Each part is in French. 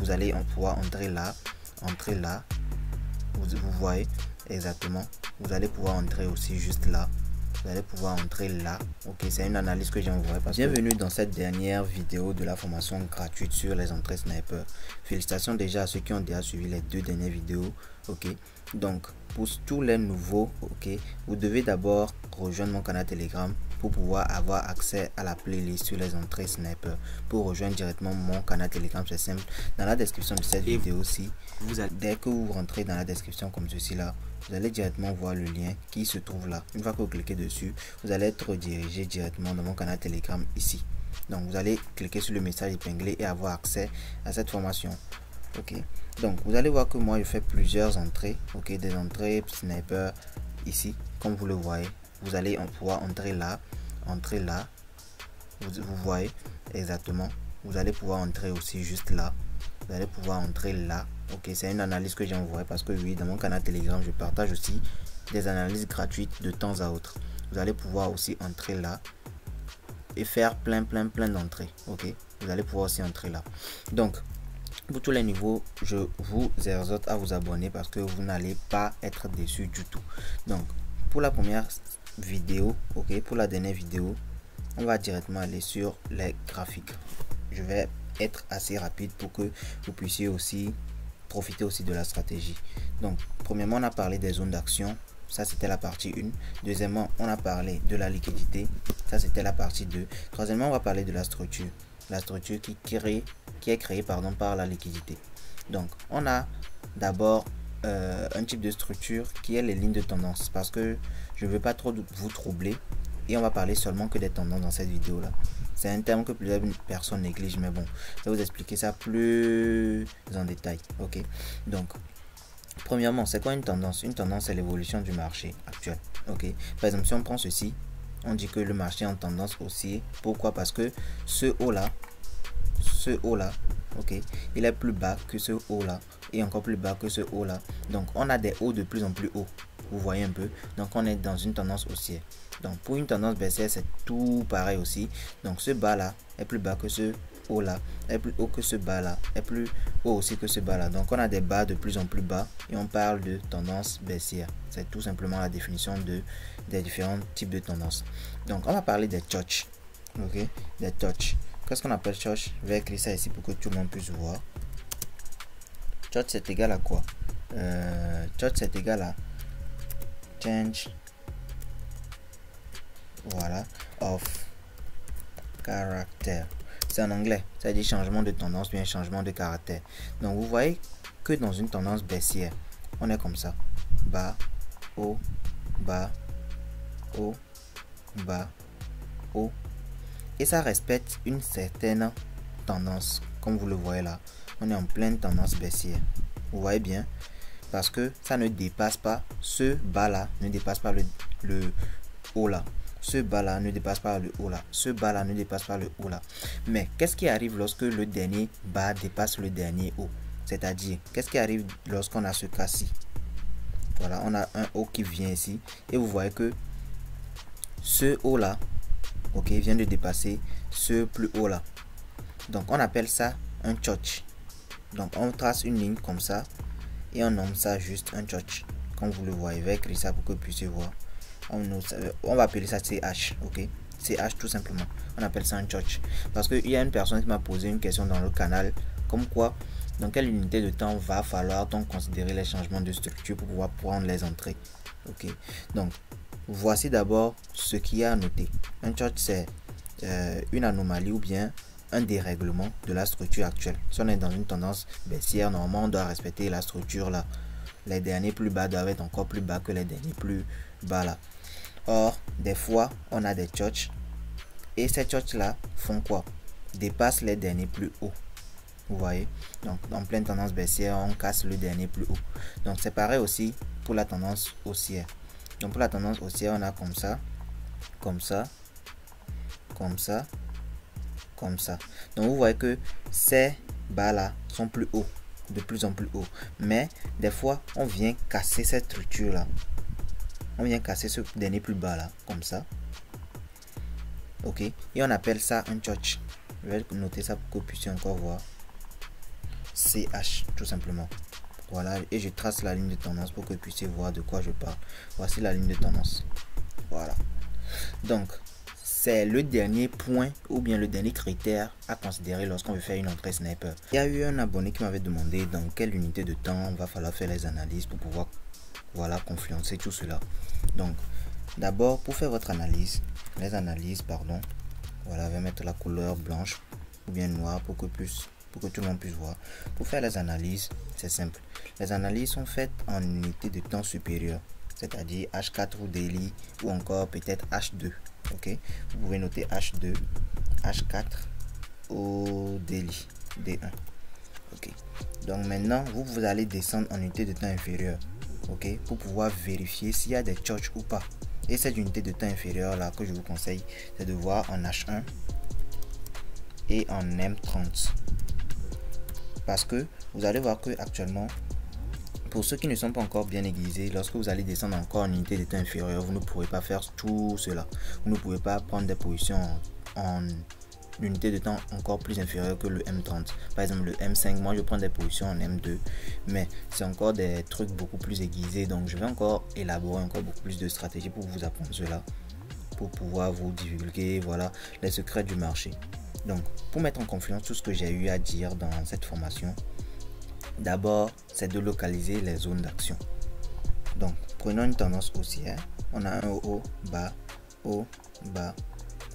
vous allez pouvoir entrer là, vous voyez exactement. Vous allez pouvoir entrer aussi juste là. Vous allez pouvoir entrer là. Ok, c'est une analyse que j'ai envoyée. Bienvenue dans cette dernière vidéo de la formation gratuite sur les entrées sniper. Félicitations déjà à ceux qui ont déjà suivi les 2 dernières vidéos. Ok, donc pour tous les nouveaux, ok, vous devez d'abord rejoindre mon canal Telegram pour pouvoir avoir accès à la playlist sur les entrées sniper. Pour rejoindre directement mon canal Telegram, c'est simple. Dans la description de cette vidéo-ci, dès que vous rentrez dans la description comme ceci là, vous allez directement voir le lien qui se trouve là. Une fois que vous cliquez dessus, vous allez être redirigé directement dans mon canal Telegram ici. Donc vous allez cliquer sur le message épinglé et avoir accès à cette formation. Ok, donc vous allez voir que moi je fais plusieurs entrées, ok, des entrées sniper ici, comme vous le voyez. Vous allez pouvoir entrer là, vous voyez exactement. Vous allez pouvoir entrer aussi juste là, vous allez pouvoir entrer là. Ok, c'est une analyse que j'ai envoyée parce que oui, dans mon canal Telegram je partage aussi des analyses gratuites de temps à autre. Vous allez pouvoir aussi entrer là et faire plein d'entrées. Ok, vous allez pouvoir aussi entrer là. Donc pour tous les niveaux, je vous exhorte à vous abonner parce que vous n'allez pas être déçu du tout. Donc pour la première vidéo, ok, pour la dernière vidéo, on va directement aller sur les graphiques. Je vais être assez rapide pour que vous puissiez aussi profiter aussi de la stratégie. Donc premièrement, on a parlé des zones d'action, ça c'était la partie 1. Deuxièmement, on a parlé de la liquidité, ça c'était la partie 2. Troisièmement, on va parler de la structure qui est créée par la liquidité. Donc on a d'abord un type de structure qui est les lignes de tendance, parce que je ne veux pas trop vous troubler et on va parler seulement que des tendances dans cette vidéo là. C'est un terme que plusieurs personnes négligent, mais bon, je vais vous expliquer ça plus en détail. Ok, donc premièrement, c'est quoi une tendance? Une tendance, c'est l'évolution du marché actuel. Ok, par exemple, si on prend ceci, on dit que le marché est en tendance haussier. Pourquoi? Parce que ce haut là, ok, il est plus bas que ce haut là et encore plus bas que ce haut là. Donc on a des hauts de plus en plus hauts, vous voyez un peu. Donc on est dans une tendance haussière. Donc pour une tendance baissière, c'est tout pareil aussi. Donc ce bas là est plus bas que ce haut là, est plus haut que ce bas là, est plus haut aussi que ce bas là. Donc on a des bas de plus en plus bas et on parle de tendance baissière. C'est tout simplement la définition des différents types de tendances. Donc on va parler des touch, ok, des touch. Qu'est-ce qu'on appelle touch? Je vais écrire ça ici pour que tout le monde puisse voir. Touch c'est égal à quoi? Touch c'est égal à change, voilà, of character. C'est en anglais, ça dit changement de tendance, bien changement de caractère. Donc vous voyez que dans une tendance baissière, on est comme ça, bas, haut, bas, haut, bas, haut, et ça respecte une certaine tendance. Comme vous le voyez là, on est en pleine tendance baissière, vous voyez bien, parce que ça ne dépasse pas ce bas là, ne dépasse pas le haut là. Ce bas là ne dépasse pas le haut là, ce bas là ne dépasse pas le haut là. Mais qu'est-ce qui arrive lorsque le dernier bas dépasse le dernier haut? C'est-à-dire, qu'est-ce qui arrive lorsqu'on a ce cas-ci? Voilà, on a un haut qui vient ici et vous voyez que ce haut là, ok, vient de dépasser ce plus haut là. Donc on appelle ça un touch. Donc on trace une ligne comme ça et on nomme ça juste un touch. Comme vous le voyez, je vais écrire ça pour que vous puissiez voir. On va appeler ça CH, ok, CH tout simplement. On appelle ça un touch parce qu'il y a une personne qui m'a posé une question dans le canal, comme quoi dans quelle unité de temps va falloir donc considérer les changements de structure pour pouvoir prendre les entrées. Ok, donc voici d'abord ce qu'il y a à noter. Un touch c'est une anomalie ou bien un dérèglement de la structure actuelle. Si on est dans une tendance baissière, normalement on doit respecter la structure là. Les derniers plus bas doivent être encore plus bas que les derniers plus bas là. Or, des fois, on a des touches et ces touches là font quoi? Dépassent les derniers plus hauts. Vous voyez? Donc, en pleine tendance baissière, on casse le dernier plus haut. Donc, c'est pareil aussi pour la tendance haussière. Donc, pour la tendance haussière, on a comme ça, comme ça, comme ça, comme ça. Donc, vous voyez que ces bas là sont plus hauts, de plus en plus haut, mais des fois on vient casser cette structure là, on vient casser ce dernier plus bas là comme ça, ok, et on appelle ça un touch. Je vais noter ça pour que vous puissiez encore voir. CH tout simplement. Voilà, et je trace la ligne de tendance pour que vous puissiez voir de quoi je parle. Voici la ligne de tendance. Voilà. Donc, c'est le dernier point ou bien le dernier critère à considérer lorsqu'on veut faire une entrée sniper. Il y a eu un abonné qui m'avait demandé dans quelle unité de temps va falloir faire les analyses pour pouvoir, voilà, confluencer tout cela. Donc, d'abord, pour faire votre analyse, voilà, je vais mettre la couleur blanche ou bien noire pour que tout le monde puisse voir. Pour faire les analyses, c'est simple. Les analyses sont faites en unité de temps supérieure, c'est-à-dire H4 ou daily ou encore peut-être H2. Ok, vous pouvez noter H2, H4 ou daily, D1. Ok, donc maintenant vous allez descendre en unité de temps inférieure, ok, pour pouvoir vérifier s'il y a des chocs ou pas. Et cette unité de temps inférieure là que je vous conseille, c'est de voir en H1 et en M30, parce que vous allez voir que actuellement, pour ceux qui ne sont pas encore bien aiguisés, lorsque vous allez descendre encore en unité de temps inférieure, vous ne pourrez pas faire tout cela. Vous ne pouvez pas prendre des positions en unité de temps encore plus inférieure que le M30. Par exemple, le M5, moi je prends des positions en M2, mais c'est encore des trucs beaucoup plus aiguisés. Donc je vais encore élaborer encore beaucoup plus de stratégies pour vous apprendre cela, pour pouvoir vous divulguer, voilà, les secrets du marché. Donc, pour mettre en confluence tout ce que j'ai eu à dire dans cette formation, d'abord, c'est de localiser les zones d'action. Donc, prenons une tendance haussière. On a un haut, bas, haut, bas,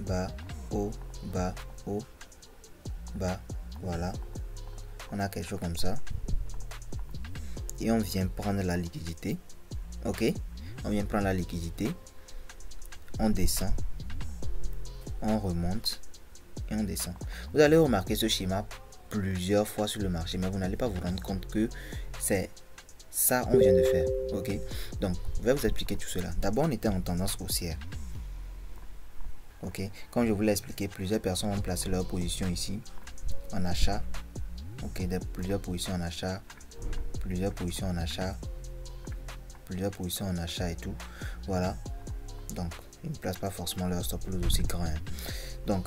bas, haut, bas, haut, bas. Voilà. On a quelque chose comme ça. Et on vient prendre la liquidité. Ok? On vient prendre la liquidité. On descend. On remonte. Et on descend. Vous allez remarquer ce schéma plusieurs fois sur le marché, mais vous n'allez pas vous rendre compte que c'est ça on vient de faire. Ok, donc je vais vous expliquer tout cela. D'abord, on était en tendance haussière. Ok, comme je vous l'ai expliqué, plusieurs personnes ont placé leur position ici en achat. Ok, plusieurs positions en achat, plusieurs positions en achat, plusieurs positions en achat et tout. Voilà, donc ils ne placent pas forcément leur stop loss aussi grand, hein. Donc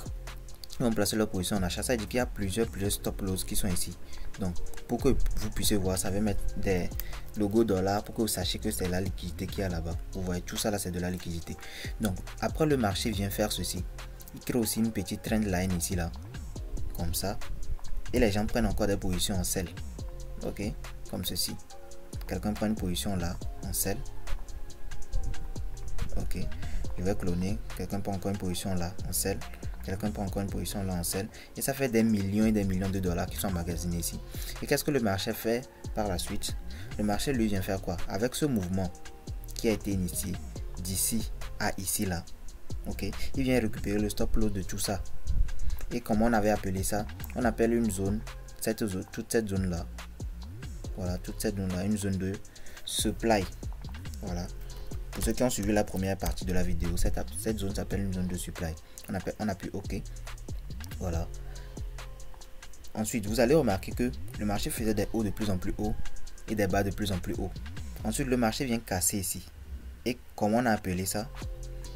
on place leur position en achat, ça veut dire qu'il y a plusieurs stop loss qui sont ici. Donc pour que vous puissiez voir, ça va mettre des logos dollars pour que vous sachiez que c'est la liquidité qu'il y a là-bas. Vous voyez, tout ça là, c'est de la liquidité. Donc après, le marché vient faire ceci. Il crée aussi une petite trend line ici là, comme ça, et les gens prennent encore des positions en sell. Ok, comme ceci. Quelqu'un prend une position là en sell. Ok, je vais cloner. Quelqu'un prend encore une position là en sell. Quelqu'un prend encore une position là en sell, et ça fait des millions et des millions de dollars qui sont emmagasinés ici. Et qu'est-ce que le marché fait par la suite? Le marché lui vient faire quoi? Avec ce mouvement qui a été initié d'ici à ici là, ok, il vient récupérer le stop loss de tout ça. Et comment on avait appelé ça? On appelle une zone, toute cette zone là, voilà, toute cette zone là, une zone de supply. Voilà, pour ceux qui ont suivi la première partie de la vidéo, cette zone s'appelle une zone de supply. On appuie OK. Voilà. Ensuite, vous allez remarquer que le marché faisait des hauts de plus en plus haut et des bas de plus en plus haut. Ensuite, le marché vient casser ici. Et comment on a appelé ça?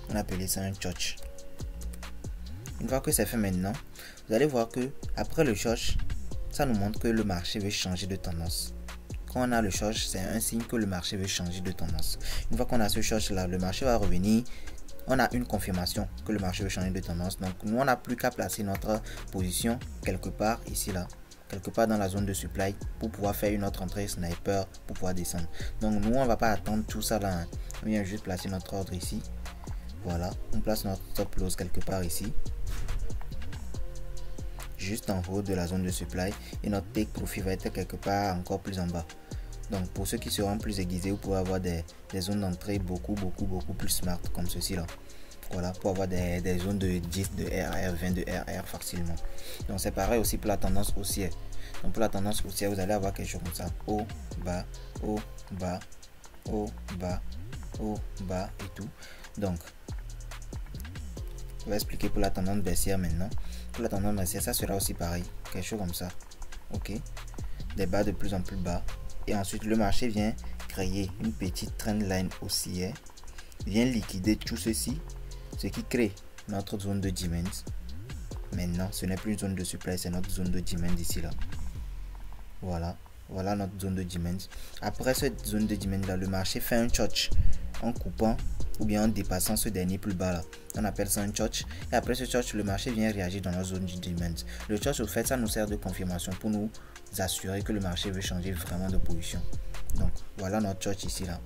On a appelé ça un short. Une fois que c'est fait maintenant, vous allez voir que après le short, ça nous montre que le marché veut changer de tendance. Quand on a le short, c'est un signe que le marché veut changer de tendance. Une fois qu'on a ce short là, le marché va revenir. On a une confirmation que le marché veut changer de tendance. Donc nous, on n'a plus qu'à placer notre position quelque part ici là, quelque part dans la zone de supply, pour pouvoir faire une autre entrée sniper pour pouvoir descendre. Donc nous, on va pas attendre tout ça là, hein. On vient juste placer notre ordre ici. Voilà, on place notre stop loss quelque part ici, juste en haut de la zone de supply, et notre take profit va être quelque part encore plus en bas. Donc pour ceux qui seront plus aiguisés, vous pouvez avoir des zones d'entrée beaucoup plus smart comme ceci là. Voilà, pour avoir des zones de 10 de RR, 20 de RR facilement. Donc c'est pareil aussi pour la tendance haussière. Donc pour la tendance haussière, vous allez avoir quelque chose comme ça: haut, bas, haut, bas, haut, bas, haut, bas et tout. Donc je vais expliquer pour la tendance baissière maintenant. Pour la tendance baissière, ça sera aussi pareil, quelque chose comme ça. Ok, des bas de plus en plus bas. Et ensuite, le marché vient créer une petite trend line haussière, vient liquider tout ceci, ce qui crée notre zone de demand. Maintenant, ce n'est plus une zone de supply, c'est notre zone de demand ici là. Voilà. Voilà notre zone de demand. Après cette zone de demand là, le marché fait un church en coupant ou bien en dépassant ce dernier plus bas là. On appelle ça un church. Et après ce church, le marché vient réagir dans la zone du demand. Le church, au fait, ça nous sert de confirmation pour nous assurer que le marché veut changer vraiment de position. Donc voilà notre church ici là.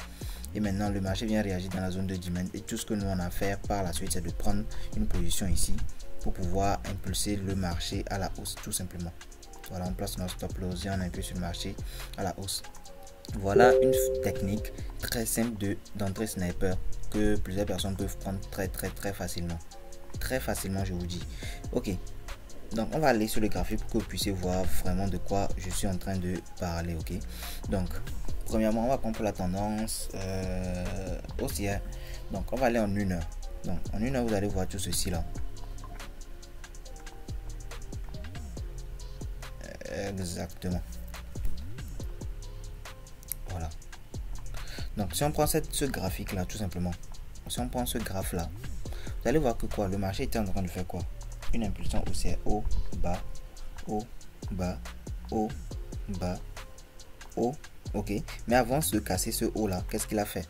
Et maintenant le marché vient réagir dans la zone de demand. Et tout ce que nous on a à faire par la suite, c'est de prendre une position ici pour pouvoir impulser le marché à la hausse tout simplement. Voilà, on place notre stop loss et on impulse le marché à la hausse. Voilà une technique très simple d'entrée sniper que plusieurs personnes peuvent prendre très facilement. Très facilement, je vous dis. Ok, donc on va aller sur le graphique pour que vous puissiez voir vraiment de quoi je suis en train de parler. Ok, donc premièrement, on va prendre pour la tendance haussière. Donc on va aller en 1 heure. Donc en 1 heure, vous allez voir tout ceci là. Exactement. Voilà. Donc si on prend ce graphique là, tout simplement, si on prend ce graphe là, vous allez voir que quoi, le marché était en train de faire quoi? Une impulsion haussière, haut, bas, haut, bas, haut, bas, haut. Ok, mais avant de casser ce haut là, qu'est-ce qu'il a fait?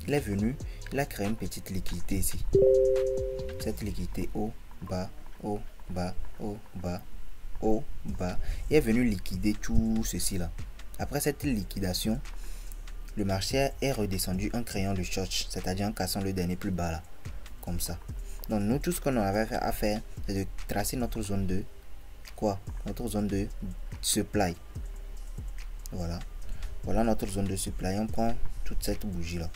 Il est venu, il a créé une petite liquidité ici. Cette liquidité haut, bas, haut, bas, haut, bas, haut, bas. Il est venu liquider tout ceci là. Après cette liquidation, le marché est redescendu en créant le short, c'est-à-dire en cassant le dernier plus bas là, comme ça. Donc nous, tout ce qu'on avait à faire, c'est de tracer notre zone de quoi? Notre zone de supply. Voilà. Voilà notre zone de supply. On prend toute cette bougie là.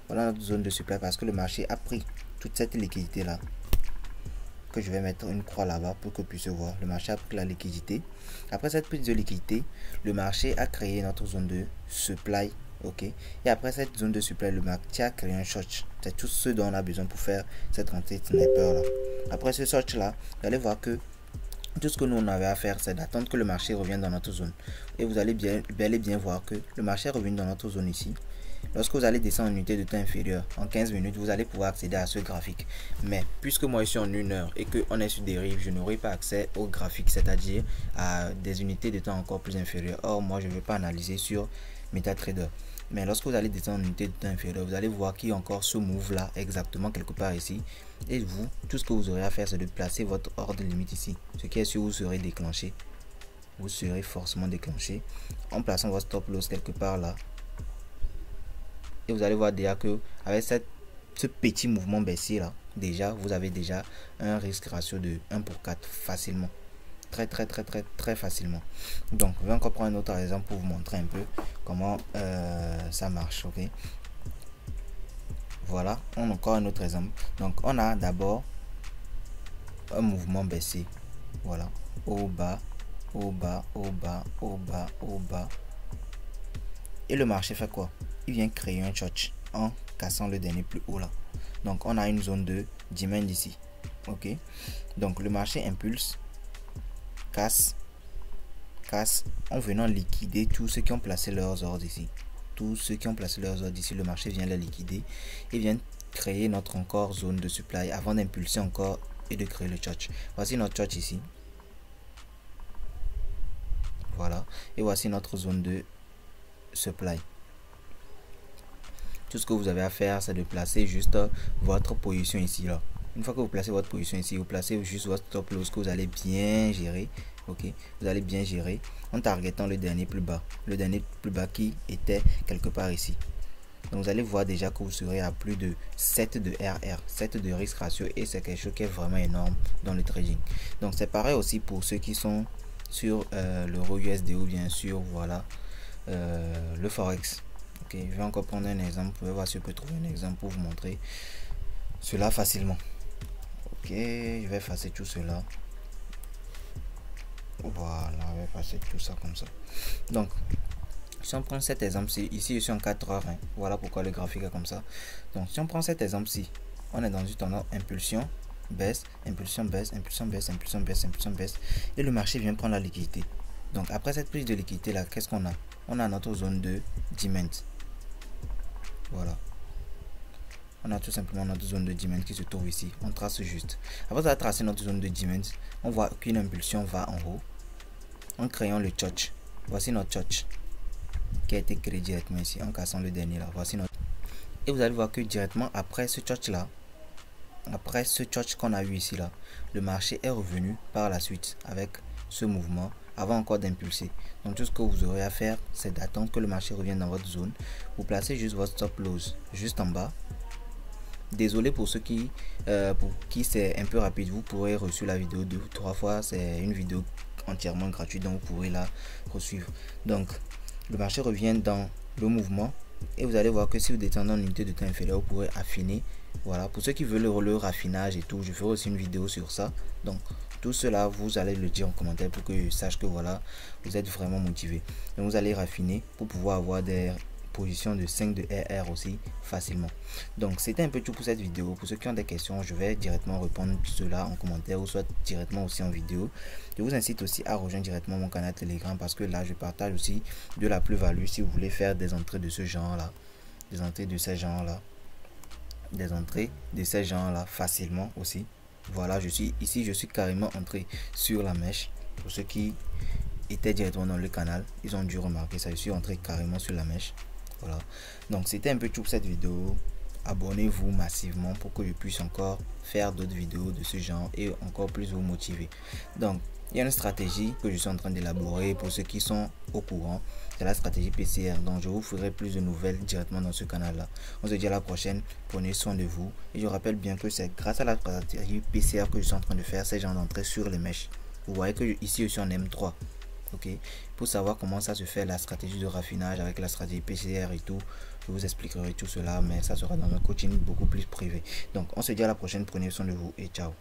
Voilà notre zone de supply parce que le marché a pris toute cette liquidité là. Que je vais mettre une croix là-bas pour que vous puissiez voir. Le marché a pris la liquidité. Après cette prise de liquidité, le marché a créé notre zone de supply. Ok. Et après cette zone de supply, le marché a créé un short. C'est tout ce dont on a besoin pour faire cette rentrée sniper là. Après ce short là, vous allez voir que tout ce que nous on avait à faire, c'est d'attendre que le marché revienne dans notre zone. Et vous allez bel et bien voir que le marché est revenu dans notre zone ici. Lorsque vous allez descendre en unité de temps inférieure, en 15 minutes, vous allez pouvoir accéder à ce graphique. Mais puisque moi je suis en 1 heure et qu'on est sur dérive, je n'aurai pas accès au graphique, c'est-à-dire à des unités de temps encore plus inférieures. Or, moi je ne vais pas analyser sur MetaTrader. Mais lorsque vous allez descendre en unité de temps inférieure, vous allez voir qu'il y a encore ce move là, exactement quelque part ici. Et vous, tout ce que vous aurez à faire, c'est de placer votre ordre limite ici. Ce qui est sûr, vous serez déclenché. Vous serez forcément déclenché en plaçant votre stop loss quelque part là. Et vous allez voir déjà que avec ce petit mouvement baissier là, déjà vous avez déjà un risque ratio de 1 pour 4 facilement. Très facilement. Donc je vais encore prendre un autre exemple pour vous montrer un peu comment ça marche. Ok, voilà, on a encore un autre exemple. Donc on a d'abord un mouvement baissier. Voilà, haut bas, haut bas, haut bas, haut bas, haut bas. Et le marché fait quoi? Il vient créer un short en cassant le dernier plus haut là. Donc on a une zone de demand ici. Ok, donc le marché impulse, casse en venant liquider tous ceux qui ont placé leurs ordres ici. Tous ceux qui ont placé leurs ordres ici, le marché vient les liquider et vient créer notre encore zone de supply avant d'impulser encore et de créer le short. Voici notre short ici. Voilà, et voici notre zone de supply. Tout ce que vous avez à faire, c'est de placer juste votre position ici là. Une fois que vous placez votre position ici, vous placez juste votre stop loss que vous allez bien gérer. Ok, vous allez bien gérer en targetant le dernier plus bas, qui était quelque part ici. Donc vous allez voir déjà que vous serez à plus de 7 de RR, 7 de risque ratio, et c'est quelque chose qui est vraiment énorme dans le trading. Donc c'est pareil aussi pour ceux qui sont sur l'euro USD ou bien sûr voilà le forex. Ok, je vais encore prendre un exemple. Je vais voir si je peux trouver un exemple pour vous montrer cela facilement. Ok, je vais effacer tout cela. Voilà, je vais effacer tout ça comme ça. Donc si on prend cet exemple-ci, ici je suis en 4 heures, hein. Voilà pourquoi le graphique est comme ça. Donc si on prend cet exemple-ci, on est dans une tendance impulsion, baisse, impulsion, baisse, impulsion, baisse, impulsion, baisse, impulsion, baisse, et le marché vient prendre la liquidité. Donc après cette prise de liquidité là, qu'est-ce qu'on a? On a notre zone de demand. Voilà, on a tout simplement notre zone de demand qui se trouve ici. On trace juste. Après avoir tracé notre zone de demand, on voit qu'une impulsion va en haut. en créant le tchotch. Voici notre tchotch qui a été créé directement ici en cassant le dernier là. Voici notre. Et vous allez voir que directement après ce tchotch là, après ce tchotch qu'on a eu ici là, le marché est revenu par la suite avec ce mouvement avant encore d'impulser. Donc tout ce que vous aurez à faire, c'est d'attendre que le marché revienne dans votre zone. Vous placez juste votre stop loss juste en bas. Désolé pour ceux pour qui c'est un peu rapide, vous pourrez reçu la vidéo 2 ou 3 fois. C'est une vidéo entièrement gratuite, donc vous pourrez la resuivre. Donc le marché revient dans le mouvement et vous allez voir que si vous descendez en unité de temps inférieur, vous pourrez affiner. Voilà, pour ceux qui veulent le raffinage et tout, je ferai aussi une vidéo sur ça. Donc tout cela, vous allez le dire en commentaire pour que je sache que voilà, vous êtes vraiment motivé. Donc vous allez raffiner pour pouvoir avoir des position de 5 de RR aussi facilement. Donc c'était un peu tout pour cette vidéo. Pour ceux qui ont des questions, je vais directement répondre cela en commentaire ou soit directement aussi en vidéo. Je vous incite aussi à rejoindre directement mon canal Telegram parce que là je partage aussi de la plus-value si vous voulez faire des entrées de ce genre là, des entrées de ce genre là, des entrées de ce genre là facilement aussi. Voilà, je suis ici, je suis carrément entré sur la mèche. Pour ceux qui étaient directement dans le canal, ils ont dû remarquer ça. Je suis entré carrément sur la mèche. Voilà, donc c'était un peu tout pour cette vidéo. Abonnez-vous massivement pour que je puisse encore faire d'autres vidéos de ce genre et encore plus vous motiver. Donc il y a une stratégie que je suis en train d'élaborer pour ceux qui sont au courant, c'est la stratégie PCR. Donc je vous ferai plus de nouvelles directement dans ce canal là. On se dit à la prochaine, prenez soin de vous et je rappelle bien que c'est grâce à la stratégie PCR que je suis en train de faire ces genres d'entrées sur les mèches. Vous voyez que ici je suis en M3. Ok, pour savoir comment ça se fait, la stratégie de raffinage avec la stratégie PCR et tout, je vous expliquerai tout cela, mais ça sera dans un coaching beaucoup plus privé. Donc on se dit à la prochaine, prenez soin de vous et ciao.